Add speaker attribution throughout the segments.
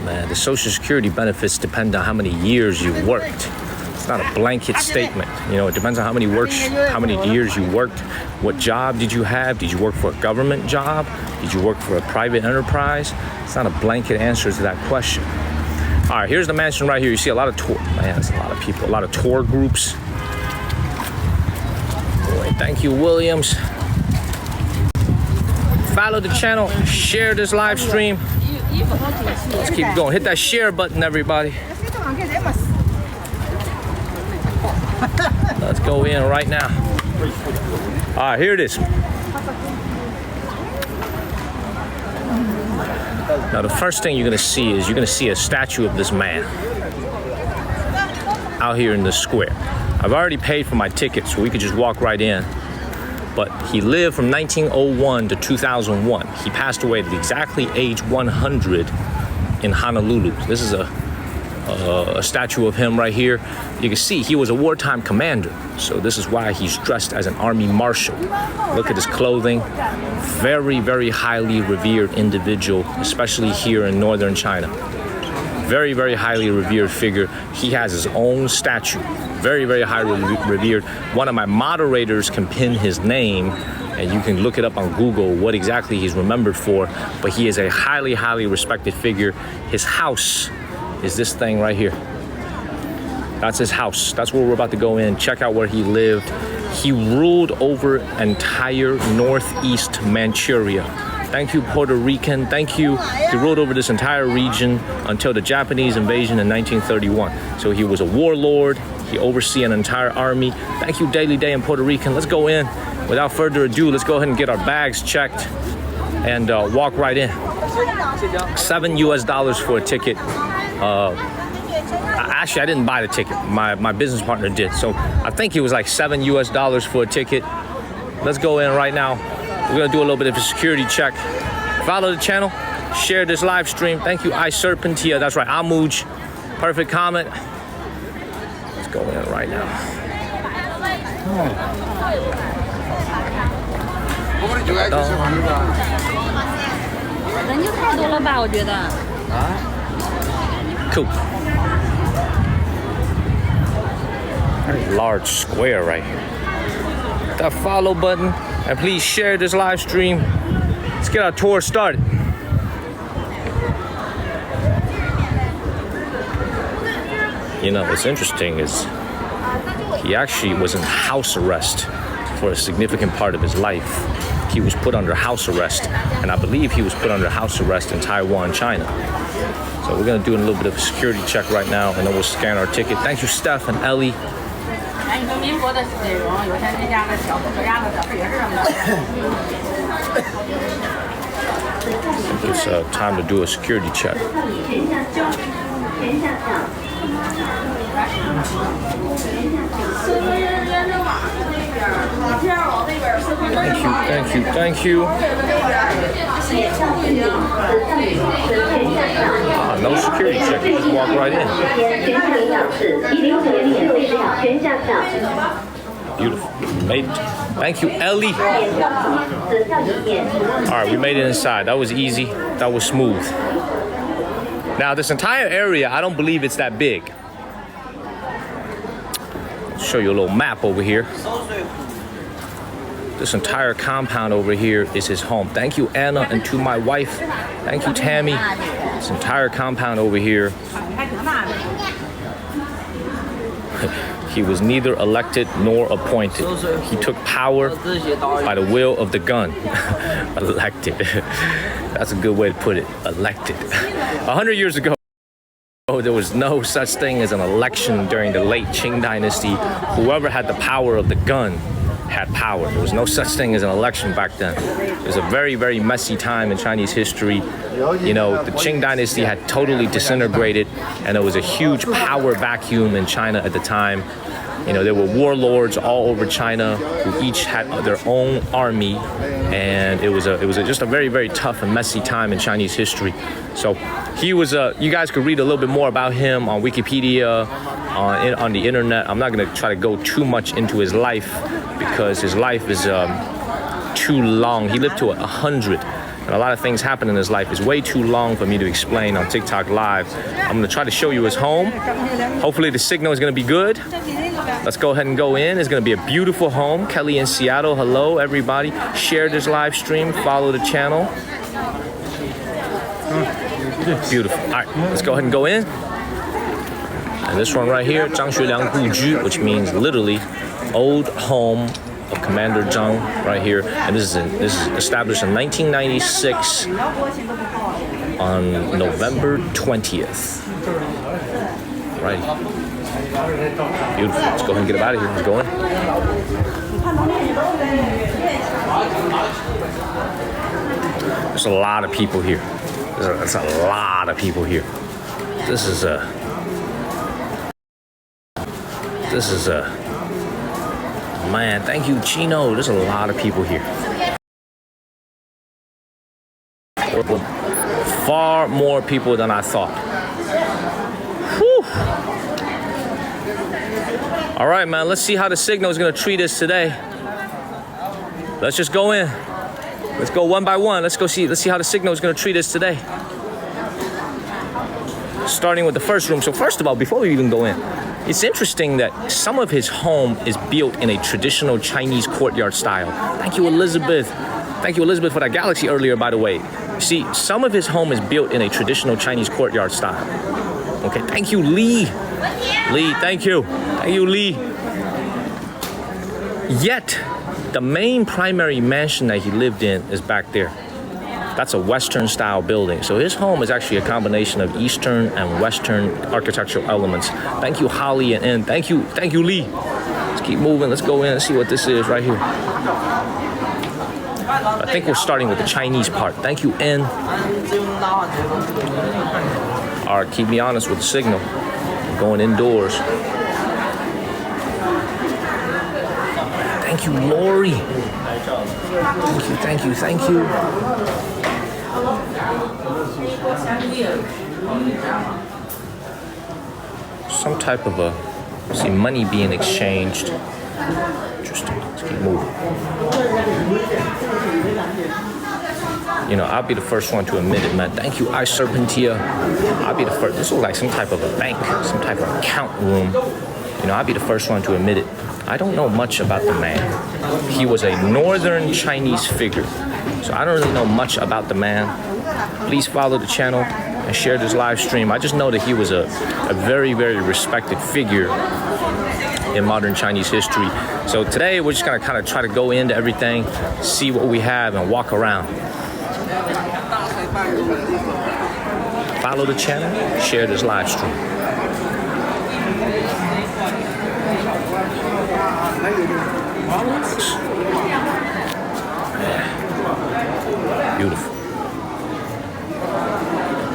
Speaker 1: man. The Social Security benefits depend on how many years you worked. It's not a blanket statement. You know, it depends on how many years you worked. What job did you have? Did you work for a government job? Did you work for a private enterprise? It's not a blanket answer to that question. All right, here's the mansion right here. You see a lot of tour. Man, there's a lot of people. A lot of tour groups. Boy, thank you, Williams. Follow the channel. Share this live stream. Let's keep going. Hit that share button, everybody. Let's go in right now. All right, here it is. Now, the first thing you're gonna see is a statue of this man out here in the square. I've already paid for my ticket, so we could just walk right in. But he lived from 1901 to 2001. He passed away at exactly age 100 in Honolulu. This is a statue of him right here. You can see he was a wartime commander, so this is why he's dressed as an army marshal. Look at his clothing. Very, very highly revered individual, especially here in northern China. Very, very highly revered figure. He has his own statue. Very, very highly revered. One of my moderators can pin his name, and you can look it up on Google what exactly he's remembered for, but he is a highly, highly respected figure. His house is this thing right here. That's his house. That's where we're about to go in. Check out where he lived. He ruled over entire northeast Manchuria. Thank you, Puerto Rican. Thank you. He ruled over this entire region until the Japanese invasion in 1931. So he was a warlord. He oversaw an entire army. Thank you, Daily Day in Puerto Rican. Let's go in. Without further ado, let's go ahead and get our bags checked and walk right in. $7 US for a ticket. Actually, I didn't buy the ticket. My business partner did. So I think it was like $7 US for a ticket. Let's go in right now. We're gonna do a little bit of a security check. Follow the channel, share this live stream. Thank you, iSerpentia. That's right, Amuj. Perfect comment. Let's go in right now. Cool. Very large square right here. Hit that follow button, and please share this live stream. Let's get our tour started. You know, what's interesting is he actually was in house arrest for a significant part of his life. He was put under house arrest, and I believe he was put under house arrest in Taiwan, China. So we're gonna do a little bit of a security check right now, and then we'll scan our ticket. Thank you, Steph and Ellie. It's time to do a security check. Thank you. No security check, you just walk right in. Beautiful. Made it. Thank you, Ellie. All right, we made it inside. That was easy. That was smooth. Now, this entire area, I don't believe it's that big. I'll show you a little map over here. This entire compound over here is his home. Thank you, Anna, and to my wife. Thank you, Tammy. This entire compound over here. He was neither elected nor appointed. He took power by the will of the gun. Elected. That's a good way to put it. Elected. 100 years ago, there was no such thing as an election during the late Qing dynasty. Whoever had the power of the gun had power. There was no such thing as an election back then. It was a very, very messy time in Chinese history. You know, the Qing dynasty had totally disintegrated, and there was a huge power vacuum in China at the time. You know, there were warlords all over China who each had their own army, and it was just a very, very tough and messy time in Chinese history. So he was you guys could read a little bit more about him on Wikipedia, on the internet. I'm not going to try to go too much into his life because his life is too long. He lived to 100. And a lot of things happen in his life. It's way too long for me to explain on TikTok Live. I'm gonna try to show you his home. Hopefully the signal is gonna be good. Let's go ahead and go in. It's gonna be a beautiful home. Kelly in Seattle, hello everybody. Share this live stream, follow the channel. Beautiful. All right, let's go ahead and go in. And this one right here, Zhang Xueliang Guzhu, which means literally old home of Commander Zhang right here. And this is established in 1996 on November 20th. Right. Beautiful. Let's go ahead and get him out of here. Let's go in. There's a lot of people here. There's a lot of people here. This is a man, thank you, Chino. There's a lot of people here. Far more people than I thought. Whew. All right, man, let's see how the signal is gonna treat us today. Let's just go in. Let's go one by one. Let's see how the signal is gonna treat us today. Starting with the first room. So first of all, before we even go in, it's interesting that some of his home is built in a traditional Chinese courtyard style. Thank you, Elizabeth. Thank you, Elizabeth, for that galaxy earlier, by the way. You see, some of his home is built in a traditional Chinese courtyard style. Okay, thank you, Lee. Lee, thank you. Thank you, Lee. Yet, the main primary mansion that he lived in is back there. That's a Western style building. So his home is actually a combination of Eastern and Western architectural elements. Thank you, Holly and N. Thank you, Lee. Let's keep moving. Let's go in and see what this is right here. I think we're starting with the Chinese part. Thank you, N. All right, keep me honest with the signal. I'm going indoors. Thank you, Lori. Thank you. Some type of money being exchanged. Interesting. Let's keep moving. You know, I'll be the first one to admit it, man. Thank you, iSerpentia. I'll be the first. This looks like some type of a bank, some type of account room. You know, I'll be the first one to admit it. I don't know much about the man. He was a northern Chinese figure, so I don't really know much about the man. Please follow the channel and share this live stream. I just know that he was a very, very respected figure in modern Chinese history. So today we're just gonna kind of try to go into everything, see what we have, and walk around. Follow the channel, share this live stream. Yeah. Beautiful.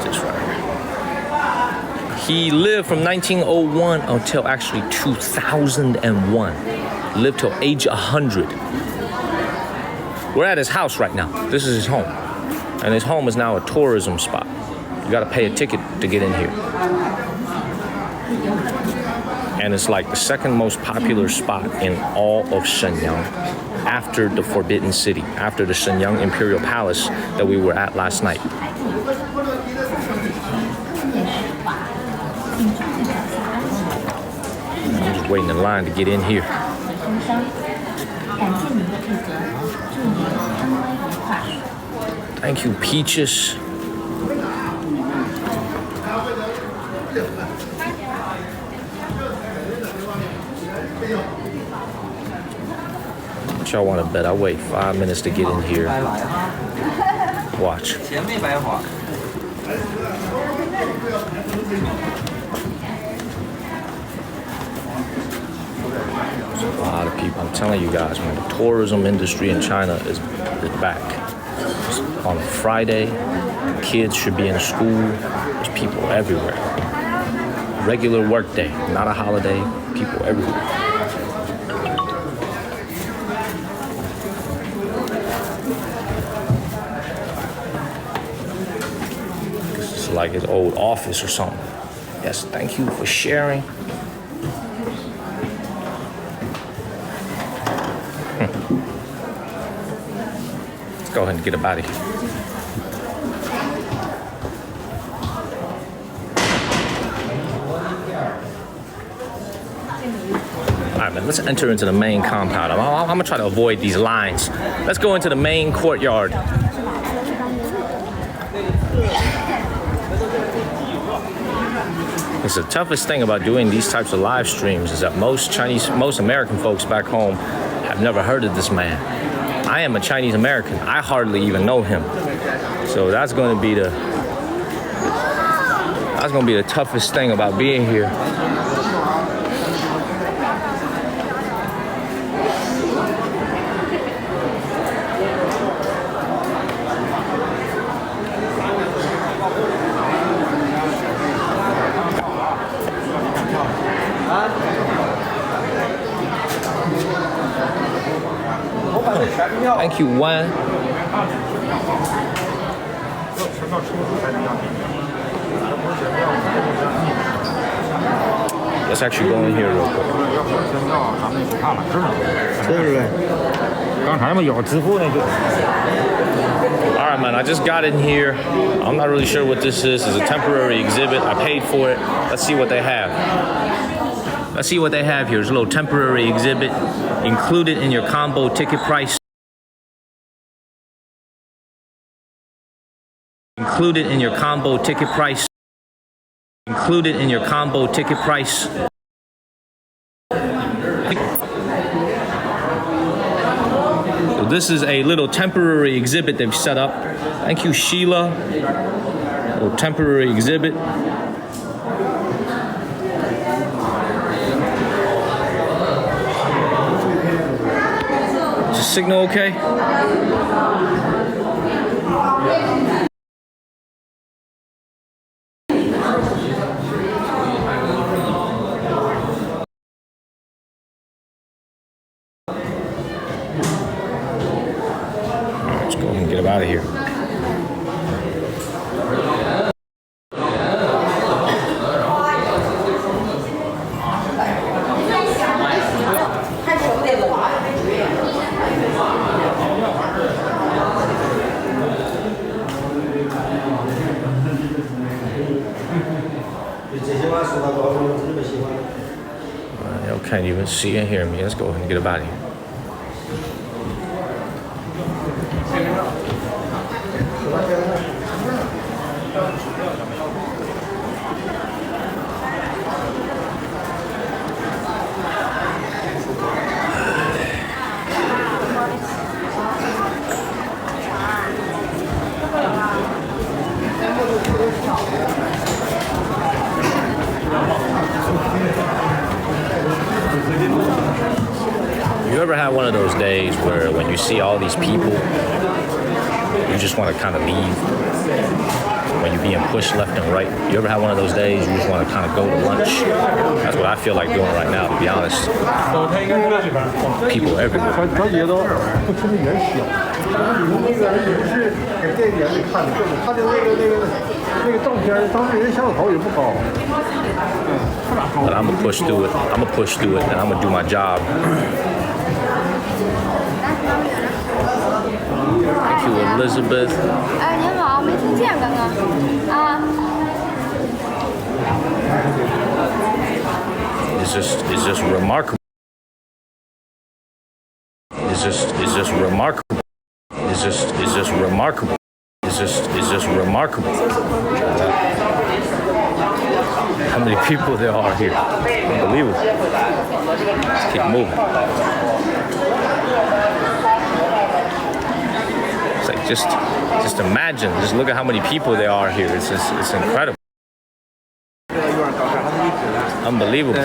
Speaker 1: Just right here. He lived from 1901 until actually 2001. Lived till age 100. We're at his house right now. This is his home. And his home is now a tourism spot. You gotta pay a ticket to get in here. And it's like the second most popular spot in all of Shenyang after the Forbidden City, after the Shenyang Imperial Palace that we were at last night. I'm just waiting in line to get in here. Thank you, Peaches. What y'all want to bet? I'll wait 5 minutes to get in here. Watch. There's a lot of people. I'm telling you guys, man, the tourism industry in China is back. It's on a Friday, kids should be in school. There's people everywhere. Regular work day, not a holiday. People everywhere. Like his old office or something. Yes, thank you for sharing. Let's go ahead and get up out of here. right, man, let's enter into the main compound. I'm gonna try to avoid these lines. Let's go into the main courtyard. It's the toughest thing about doing these types of live streams is that most American folks back home have never heard of this man. I am a Chinese American. I hardly even know him. So that's going to be the toughest thing about being here. Thank you, Wan. Let's actually go in here real quick. Alright, man, I just got in here. I'm not really sure what this is. It's a temporary exhibit. I paid for it. Let's see what they have. Let's see what they have here. It's a little temporary exhibit included in your combo ticket price. Included in your combo ticket price. Included in your combo ticket price. So this is a little temporary exhibit they've set up. Thank you, Sheila. A little temporary exhibit. Is the signal okay? Get him out of here. Y'all can't even see and hear me. Let's go ahead and get him out of here. You ever had one of those days where when you see all these people, you just want to kind of leave? When you're being pushed left and right. You ever had one of those days you just want to kind of go to lunch? That's what I feel like doing right now, to be honest. People everywhere. But I'm gonna push through it. I'm gonna push through it, and I'm gonna do my job. Thank you, Elizabeth.
Speaker 2: 您好，没听见刚刚啊。
Speaker 1: It's just remarkable. It's just remarkable. It's just remarkable. It's just remarkable. How many people there are here? Unbelievable. Let's keep moving. It's like just imagine, just look at how many people there are here. It's incredible. Unbelievable.